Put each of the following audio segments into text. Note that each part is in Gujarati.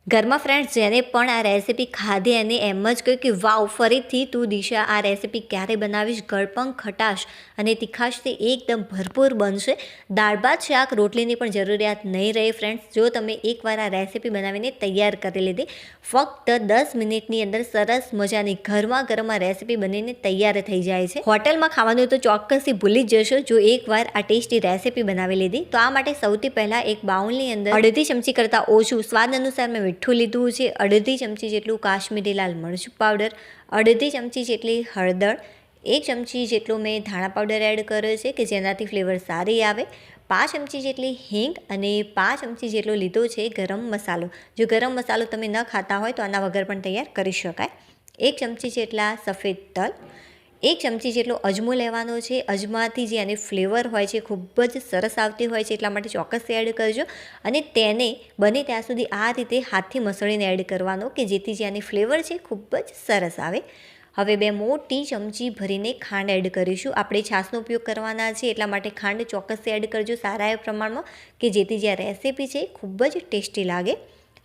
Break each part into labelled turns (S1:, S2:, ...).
S1: ઘરમાં ફ્રેન્ડ્સ જેને પણ આ રેસીપી ખાધી એને એમ જ કહ્યું કે વાવ, ફરીથી તું દિશા આ રેસીપી ક્યારે બનાવીશ? ગળપણ, ખટાશ અને તીખાશથી એકદમ ભરપૂર બનશે. દાળ ભાત, શાક, રોટલીની પણ જરૂરિયાત નહીં રહે ફ્રેન્ડ્સ. જો તમે એકવાર આ રેસીપી બનાવીને તૈયાર કરી લીધી, ફક્ત 10 મિનિટની અંદર સરસ મજાની ગરમા ગરમ આ રેસીપી બનીને તૈયાર થઈ જાય છે. હોટલમાં ખાવાનું તો ચોક્કસથી ભૂલી જ જશો જો એકવાર આ ટેસ્ટી રેસીપી બનાવી લીધી. તો આ માટે સૌથી પહેલાં એક બાઉલની અંદર અડધી ચમચી કરતાં ઓછું સ્વાદ અનુસાર મેં મીઠું લીધું છે, અડધી ચમચી જેટલું કાશ્મીરી લાલ મરચું પાવડર, અડધી ચમચી જેટલી હળદર, 1 ચમચી જેટલો મેં ધાણા પાવડર એડ કર્યો છે કે જેનાથી ફ્લેવર સારી આવે, 5 ચમચી જેટલી હિંગ અને 5 ચમચી જેટલો લીધો છે ગરમ મસાલો. જો ગરમ મસાલો તમે ન ખાતા હોય તો આના વગર પણ તૈયાર કરી શકાય. 1 ચમચી જેટલા સફેદ તલ, 1 ચમચી જેટલો અજમો લેવાનો છે. અજમાથી જે આની ફ્લેવર હોય છે ખૂબ જ સરસ આવતી હોય છે, એટલા માટે ચોક્કસ એડ કરજો. અને તેને બને ત્યાં સુધી આ રીતે હાથથી મસળીને એડ કરવાનો કે જેથી જે આની ફ્લેવર છે ખૂબ જ સરસ આવે. હવે 2 મોટી ચમચી ભરીને ખાંડ એડ કરીશું. આપણે છાશનો ઉપયોગ કરવાના છે એટલા માટે ખાંડ ચોક્કસ એડ કરજો સારા એ પ્રમાણમાં કે જેથી જે આ રેસીપી છે ખૂબ જ ટેસ્ટી લાગે.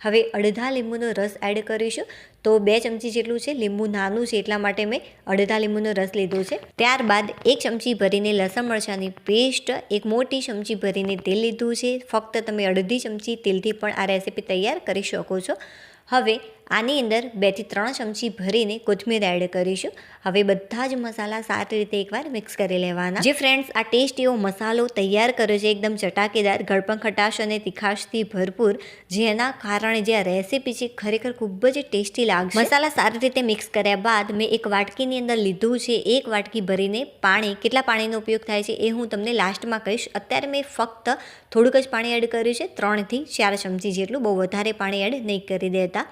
S1: હવે અડધા લીંબુનો રસ એડ કરીશું. તો 2 ચમચી જેટલું છે, લીંબુ નાનું છે એટલા માટે મેં અડધા લીંબુનો રસ લીધો છે. ત્યારબાદ 1 ચમચી ભરીને લસણ મરચાંની પેસ્ટ, 1 મોટી ચમચી ભરીને તેલ લીધું છે. ફક્ત તમે અડધી ચમચી તેલથી પણ આ રેસીપી તૈયાર કરી શકો છો. હવે આની અંદર 2 થી 3 ચમચી ભરીને કોથમીર એડ કરીશું. હવે બધા જ મસાલા સારી રીતે એકવાર મિક્સ કરી લેવાના. જે ફ્રેન્ડ્સ આ ટેસ્ટ એવો મસાલો તૈયાર કર્યો છે એકદમ ચટાકેદાર, ગળપણ, ખટાશ અને તીખાશથી ભરપૂર, જેના કારણે જે આ રેસીપી છે ખરેખર ખૂબ જ ટેસ્ટી લાગશે. મસાલા સારી રીતે મિક્સ કર્યા બાદ મેં એક વાટકીની અંદર લીધું છે 1 વાટકી ભરીને પાણી. કેટલા પાણીનો ઉપયોગ થાય છે એ હું તમને લાસ્ટમાં કહીશ. અત્યારે મેં ફક્ત થોડુંક જ પાણી એડ કર્યું છે, 3 થી 4 ચમચી જેટલું, બહુ વધારે પાણી એડ નહીં કરી દેતા,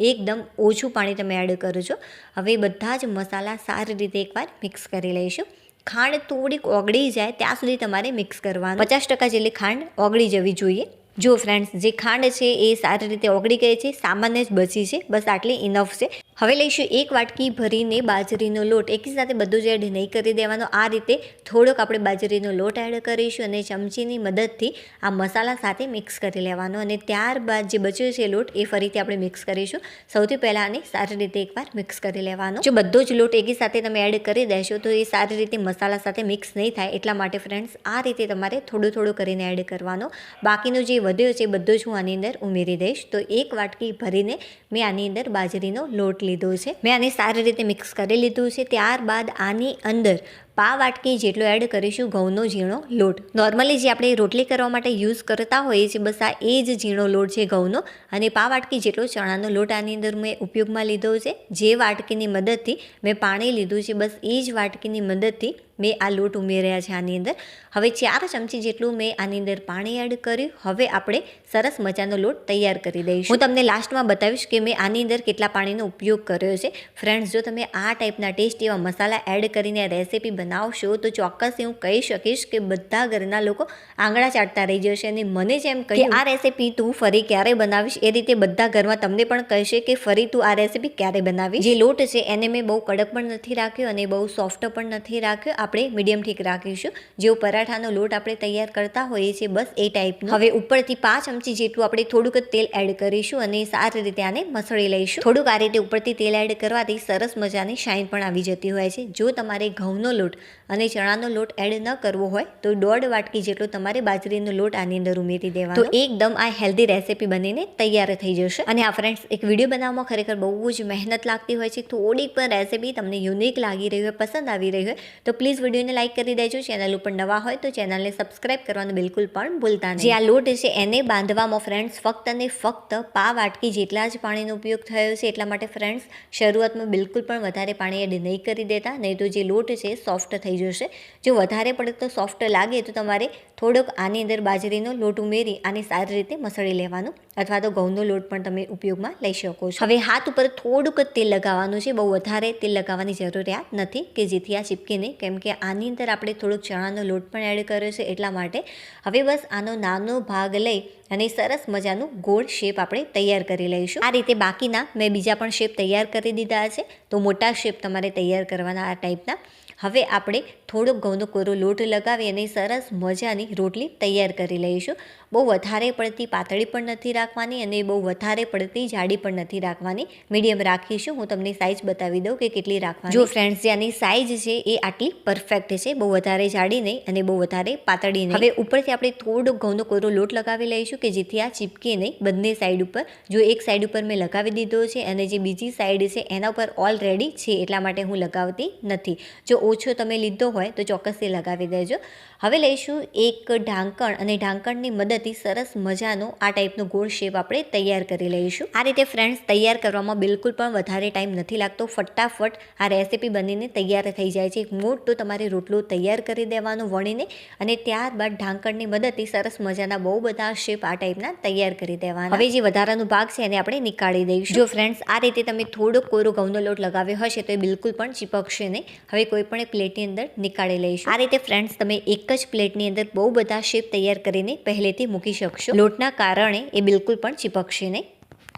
S1: એકદમ ઓછું પાણી તમે એડ કરજો. હવે બધા જ મસાલા સારી રીતે એકવાર મિક્સ કરી લઈશું. ખાંડ થોડીક ઓગળી જાય ત્યાં સુધી તમારે મિક્સ કરવાનું. 50% જેટલી ખાંડ ઓગળી જવી જોઈએ. જો ફ્રેન્ડ્સ જે ખાંડ છે એ સારી રીતે ઓગળી ગઈ છે, સામાન્ય જ બચી છે, બસ આટલી ઇનફ છે. હવે લઈશું 1 વાટકી ભરીને બાજરીનો લોટ. એકી સાથે બધું જ એડ નહીં કરી દેવાનો. આ રીતે થોડોક આપણે બાજરીનો લોટ એડ કરીશું અને ચમચીની મદદથી આ મસાલા સાથે મિક્સ કરી લેવાનો. અને ત્યારબાદ જે બચ્યો છે લોટ એ ફરીથી આપણે મિક્સ કરીશું. સૌથી પહેલાં આને સારી રીતે એકવાર મિક્સ કરી લેવાનો. જો બધો જ લોટ એકી સાથે તમે એડ કરી દેશો તો એ સારી રીતે મસાલા સાથે મિક્સ નહીં થાય, એટલા માટે ફ્રેન્ડ્સ આ રીતે તમારે થોડું થોડું કરીને એડ કરવાનો. બાકીનો જે વધ્યો છે બધો જ હું આની અંદર ઉમેરી દઈશ. તો 1 વાટકી ભરીને મેં આની અંદર બાજરીનો લોટ લીધો છે. મેં આને સારી રીતે મિક્સ કરી લીધું છે. ત્યારબાદ આની અંદર પા વાટકી જેટલો એડ કરીશું ઘઉંનો ઝીણો લોટ. નોર્મલી જે આપણે રોટલી કરવા માટે યુઝ કરતા હોઈએ છીએ બસ આ એ જ ઝીણો લોટ છે ઘઉંનો. અને પા વાટકી જેટલો ચણાનો લોટ આની અંદર મેં ઉપયોગમાં લીધો છે. જે વાટકીની મદદથી મેં પાણી લીધું છે બસ એ જ વાટકીની મદદથી મેં આ લોટ ઉમેર્યા છે આની અંદર. હવે 4 ચમચી જેટલું મેં આની અંદર પાણી એડ કર્યું. હવે આપણે સરસ મજાનો લોટ તૈયાર કરી દઈશું. હું તમને લાસ્ટમાં બતાવીશ કે મેં આની અંદર કેટલા પાણીનો ઉપયોગ કર્યો છે. ફ્રેન્ડ્સ જો તમે આ ટાઈપના ટેસ્ટ એવા મસાલા એડ કરીને આ રેસીપી બનાવશો તો ચોક્કસ હું કહી શકીશ કે બધા ઘરના લોકો આંગળા ચાટતા રહી જશે. અને મને જેમ કહી આ રેસીપી તું ફરી ક્યારે બનાવીશ એ રીતે બધા ઘરમાં તમને પણ કહેશે કે ફરી તું આ રેસીપી ક્યારે બનાવીશ. જે લોટ છે એને મેં બહુ કડક પણ નથી રાખ્યો અને બહુ સોફ્ટ પણ નથી રાખ્યો. આપણે મીડિયમ ઠીક રાખીશું. જેવો પરાઠાનો લોટ આપણે તૈયાર કરતા હોઈએ છીએ બસ એ ટાઈપનો. હવે ઉપરથી 5 ચમચી જેટલું આપણે થોડુંક તેલ એડ કરીશું અને સારી રીતે આને મસળી લઈશું. થોડુંક આ રીતે ઉપરથી તેલ એડ કરવાથી સરસ મજાની શાઇન પણ આવી જતી હોય છે. જો તમારે ઘઉંનો લોટ અને ચણાનો લોટ એડ ન કરવો હોય તો 1.5 વાટકી જેટલો તમારે બાજરીનો લોટ આની અંદર ઉમેરી દેવાનો. તો એકદમ આ હેલ્ધી રેસીપી બનીને તૈયાર થઈ જશે. અને આ ફ્રેન્ડ્સ એક વિડીયો બનાવવામાં ખરેખર બહુ જ મહેનત લાગતી હોય છે. થોડીક પણ રેસીપી તમને યુનિક લાગી રહી હોય, પસંદ આવી રહી હોય તો પ્લીઝ વિડીયોને લાઇક કરી દેજો. ચેનલ ઉપર નવા હોય તો ચેનલને સબસ્ક્રાઇબ કરવાનું બિલકુલ પણ ભૂલતા નહીં. જે આ લોટ છે એને બાંધવામાં ફ્રેન્ડ્સ ફક્ત અને ફક્ત પા વાટકી જેટલા જ પાણીનો ઉપયોગ થયો છે. એટલા માટે ફ્રેન્ડ્સ શરૂઆતમાં બિલકુલ પણ વધારે પાણી એડ નહીં કરી દેતા, નહીં તો જે લોટ છે સોફ્ટ થઈ જશે. જો વધારે પડે તો સોફ્ટ લાગે તો તમારે થોડોક આની અંદર બાજરીનો લોટ ઉમેરી આને સારી રીતે મસળી લેવાનું, અથવા તો ઘઉંનો લોટ પણ તમે ઉપયોગમાં લઈ શકો છો. હવે હાથ ઉપર થોડુંક જ તેલ લગાવવાનું છે, બહુ વધારે તેલ લગાવવાની જરૂરિયાત નથી કે જેથી આ ચીપકે નહીં, કેમ કે આની અંદર આપણે થોડોક ચણાનો લોટ પણ એડ કર્યો છે એટલા માટે. હવે બસ આનો નાનો ભાગ લઈ અને સરસ મજાનું ગોળ શેપ આપણે તૈયાર કરી લઈશું. આ રીતે બાકીના મેં બીજા પણ શેપ તૈયાર કરી દીધા છે. તો મોટા શેપ તમારે તૈયાર કરવાના આ ટાઈપના. હવે આપણે થોડોક ઘઉંનો કોરો લોટ લગાવી અને સરસ મજાની રોટલી તૈયાર કરી લઈશું. બહુ વધારે પડતી પાતળી પણ નથી રાખવાની અને બહુ વધારે પડતી જાડી પણ નથી રાખવાની, મીડિયમ રાખીશું. હું તમને સાઇઝ બતાવી દઉં કે કેટલી રાખવાની. જો ફ્રેન્ડ્સ, આની સાઇઝ છે એ આટલી પરફેક્ટ છે, બહુ વધારે જાડી નહીં અને બહુ વધારે પાતળી નહીં. હવે ઉપરથી આપણે થોડો ઘઉંનો કોરો લોટ લગાવી લઈશું કે જેથી આ ચીપકે નહીં બંને સાઈડ ઉપર. જો એક સાઈડ ઉપર મેં લગાવી દીધો છે અને જે બીજી સાઈડ છે એના ઉપર ઓલરેડી છે એટલા માટે હું લગાવતી નથી. જો ઓછો તમે લીધો હોય તો ચોક્કસથી લગાવી દેજો. હવે લઈશું એક ઢાંકણ અને ઢાંકણની મદદથી સરસ મજાનો આ ટાઈપનો ગોળ શેપ આપણે તૈયાર કરી લઈશું. આ રીતે ફ્રેન્ડ્સ તૈયાર કરવામાં બિલકુલ પણ વધારે ટાઈમ નથી લાગતો. ફટાફટ આ રેસીપી બનીને તૈયાર થઈ જાય છે. એક મોટો તમારે રોટલો તૈયાર કરી દેવાનો વણીને અને ત્યારબાદ ઢાંકણની મદદથી સરસ મજાના બહુ બધા શેપ આ ટાઈપના તૈયાર કરી દેવાના. હવે જે વધારાનો ભાગ છે એને આપણે નીકાળી દઈશું. જો ફ્રેન્ડ્સ, આ રીતે તમે થોડો કોરો ઘઉંનો લોટ લગાવ્યો હશે તો એ બિલકુલ પણ ચીપકશે નહીં. હવે કોઈ પણ એક પ્લેટની અંદર નીકાળી લઈશું. આ રીતે ફ્રેન્ડ્સ તમે એક જ પ્લેટની અંદર બહુ બધા શેપ તૈયાર કરીને પહેલેથી મૂકી શકશો. લોટના કારણે એ બિલકુલ પણ ચીપકશે નહીં.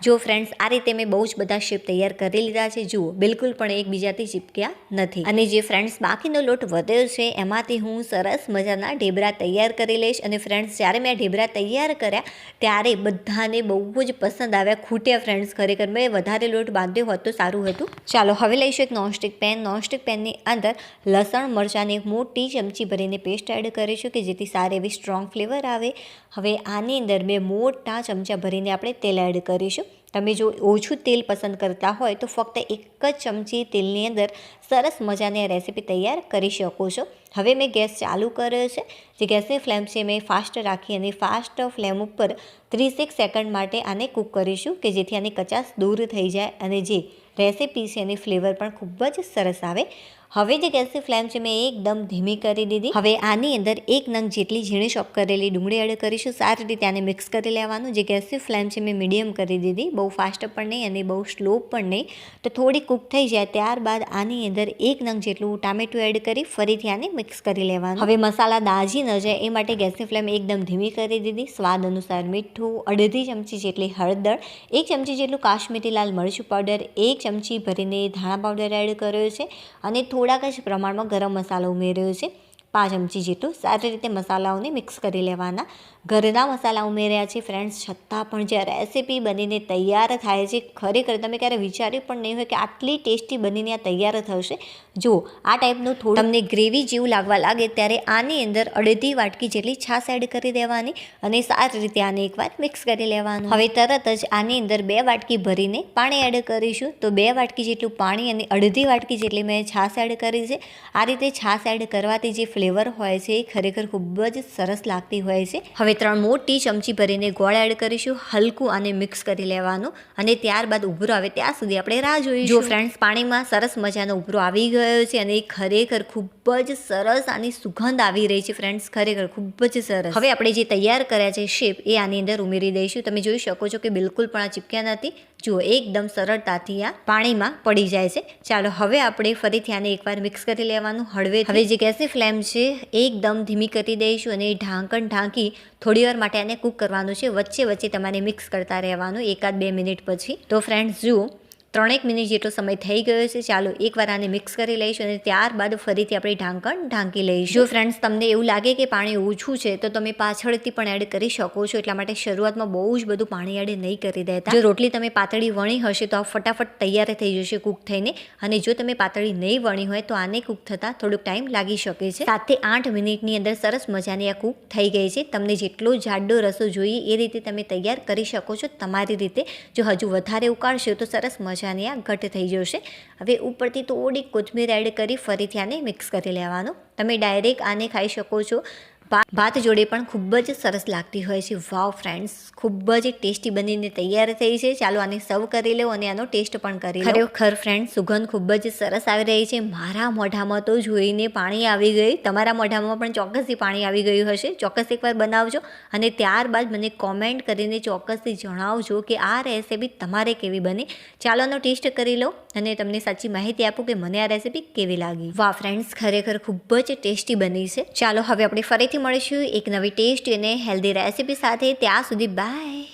S1: જો ફ્રેન્ડ્સ, આ રીતે મેં બહુ જ બધા શેપ તૈયાર કરી લીધા છે. જુઓ, બિલકુલ પણ એકબીજાથી ચીપક્યા નથી. અને જે ફ્રેન્ડ્સ બાકીનો લોટ વધ્યો છે એમાંથી હું સરસ મજાના ઢેબરા તૈયાર કરી લઈશ. અને ફ્રેન્ડ્સ, જ્યારે મેં આ ઢેબરા તૈયાર કર્યા ત્યારે બધાને બહુ જ પસંદ આવ્યા. ખૂટ્યા ફ્રેન્ડ્સ, ખરેખર મેં વધારે લોટ બાંધ્યો હોત તો સારું હતું. ચાલો હવે લઈશું એક નોનસ્ટિક પેન. નોનસ્ટિક પેનની અંદર લસણ મરચાંની એક મોટી ચમચી ભરીને પેસ્ટ એડ કરીશું કે જેથી સારી એવી સ્ટ્રોંગ ફ્લેવર આવે. હવે આની અંદર બે મોટા ચમચા ભરીને આપણે તેલ એડ કરીશું. તમે જો ઓછું તેલ પસંદ કરતા હોય તો ફક્ત એક જ ચમચી તેલની અંદર સરસ મજાની આ રેસીપી તૈયાર કરી શકો છો. હવે મેં ગેસ ચાલુ કર્યો છે. જે ગેસની ફ્લેમ છે મેં ફાસ્ટ રાખી અને ફાસ્ટ ફ્લેમ ઉપર 30 સેકન્ડ માટે આને કૂક કરીશું કે જેથી આની કચાશ દૂર થઈ જાય અને જે રેસીપી છે એની ફ્લેવર પણ ખૂબ જ સરસ આવે. હવે જે ગેસની ફ્લેમ છે મેં એકદમ ધીમી કરી દીધી. હવે આની અંદર એક નંગ જેટલી ઝીણી ચોપ કરેલી ડુંગળી એડ કરીશું. સારી રીતે આને મિક્સ કરી લેવાનું. જે ગેસની ફ્લેમ છે મેં મીડિયમ કરી દીધી, બહુ ફાસ્ટ પણ નહીં અને બહુ સ્લો પણ નહીં. તો થોડી કૂક થઈ જાય ત્યારબાદ આની અંદર એક નંગ જેટલું ટામેટું એડ કરી ફરીથી આને મિક્સ કરી લેવાનું. હવે મસાલા દાજી ન જાય એ માટે ગેસની ફ્લેમ એકદમ ધીમી કરી દીધી. સ્વાદ અનુસાર મીઠું, અડધી ચમચી જેટલી હળદર, એક ચમચી જેટલું કાશ્મીરી લાલ મરચું પાવડર, એક ચમચી ભરીને ધાણા પાવડર એડ કર્યો છે અને થોડાક જ પ્રમાણમાં ગરમ મસાલો ઉમેર્યો છે, 5 ચમચી જેટલું. સારી રીતે મસાલાઓને મિક્સ કરી લેવાના. ઘરના મસાલા ઉમેર્યા છે ફ્રેન્ડ્સ, છતાં પણ જે રેસીપી બનીને તૈયાર થાય છે ખરેખર તમે ક્યારે વિચાર્યું પણ નહીં હોય કે આટલી ટેસ્ટી બનીને આ તૈયાર થશે. જો આ ટાઈપનું થોડું તમને ગ્રેવી જેવું લાગવા લાગે ત્યારે આની અંદર અડધી વાટકી જેટલી છાશ એડ કરી દેવાની અને સારી રીતે આને એકવાર મિક્સ કરી લેવાનું. હવે તરત જ આની અંદર 2 વાટકી ભરીને પાણી એડ કરીશું. તો 2 વાટકી જેટલું પાણી અને અડધી વાટકી જેટલી મેં છાશ એડ કરી છે. આ રીતે છાશ એડ કરવાથી જે ફ્લેવર હોય છે એ ખરેખર ખૂબ જ સરસ લાગતી હોય છે. હવે 3 મોટી ચમચી ભરીને ગોળ એડ કરીશું. હલકું આને મિક્સ કરી લેવાનું અને ત્યારબાદ ઉભરો આવે ત્યાં સુધી આપણે રાહ જોઈશું. જો ફ્રેન્ડ્સ, પાણીમાં સરસ મજાનો ઉભરો આવી ગયો છે અને ખરેખર ખૂબ જ સરસ આની સુગંધ આવી રહી છે ફ્રેન્ડ્સ, ખરેખર ખૂબ જ સરસ. હવે આપણે જે તૈયાર કર્યા છે શેપ એ આની અંદર ઉમેરી દઈશું. તમે જોઈ શકો છો કે બિલકુલ પણ આ ચીપક્યા નથી. જુઓ, એકદમ સરળતાથી આ પાણીમાં પડી જાય છે. ચાલો હવે આપણે ફરીથી આને એકવાર મિક્સ કરી લેવાનું હળવે. હવે જે ગેસની ફ્લેમ છે એકદમ ધીમી કરી દઈશું અને ઢાંકણ ઢાંકી થોડી વાર માટે આને કૂક કરવાનું છે. વચ્ચે વચ્ચે તમારે મિક્સ કરતા રહેવાનું 1-2 મિનિટ પછી. તો ફ્રેન્ડ્સ જુઓ, 3 મિનિટ જેટલો સમય થઈ ગયો છે. ચાલો એકવાર આને મિક્સ કરી લઈશું અને ત્યારબાદ ફરીથી આપણે ઢાંકણ ઢાંકી લઈશું. જો ફ્રેન્ડ્સ તમને એવું લાગે કે પાણી ઓછું છે તો તમે પાછળથી પણ એડ કરી શકો છો. એટલા માટે શરૂઆતમાં બહુ જ બધું પાણી એડ નહીં કરી દેતા. જો રોટલી તમે પાતળી વણી હશે તો આ ફટાફટ તૈયાર થઈ જશે કૂક થઈને. અને જો તમે પાતળી નહીં વણી હોય તો આને કૂક થતાં થોડોક ટાઈમ લાગી શકે છે. 7 થી 8 મિનિટની અંદર સરસ મજાની આ કૂક થઈ ગઈ છે. તમને જેટલો જાડો રસો જોઈએ એ રીતે તમે તૈયાર કરી શકો છો તમારી રીતે. જો હજુ વધારે ઉકાળશો તો સરસ મજા ઘટ થઈ જશે. હવે ઉપરથી થોડી કોથમીર એડ કરી ફરીથી આને મિક્સ કરી લેવાનું. તમે ડાયરેક્ટ આને ખાઈ શકો છો. ભાત જોડે પણ ખૂબ જ સરસ લાગતી હોય છે. વાવ ફ્રેન્ડ્સ, ખૂબ જ ટેસ્ટી બનીને તૈયાર થઈ છે. ચાલો આને સર્વ કરી લો અને આનો ટેસ્ટ પણ કરી લો. ખરેખર ફ્રેન્ડ્સ, સુગંધ ખૂબ જ સરસ આવી રહી છે. મારા મોઢામાં તો જોઈને પાણી આવી ગયું. તમારા મોઢામાં પણ ચોક્કસથી પાણી આવી ગયું હશે. ચોક્કસ એકવાર બનાવજો અને ત્યારબાદ મને કોમેન્ટ કરીને ચોક્કસથી જણાવજો કે આ રેસીપી તમારે કેવી બની. ચાલો આનો ટેસ્ટ કરી લો અને તમને સાચી માહિતી આપું કે મને આ રેસીપી કેવી લાગી. વાહ ફ્રેન્ડ્સ, ખરેખર ખૂબ જ ટેસ્ટી બની છે. ચાલો હવે આપણે ફરીથી મળીશું એક નવી ટેસ્ટી અને હેલ્ધી રેસીપી સાથે. ત્યાં સુધી બાય.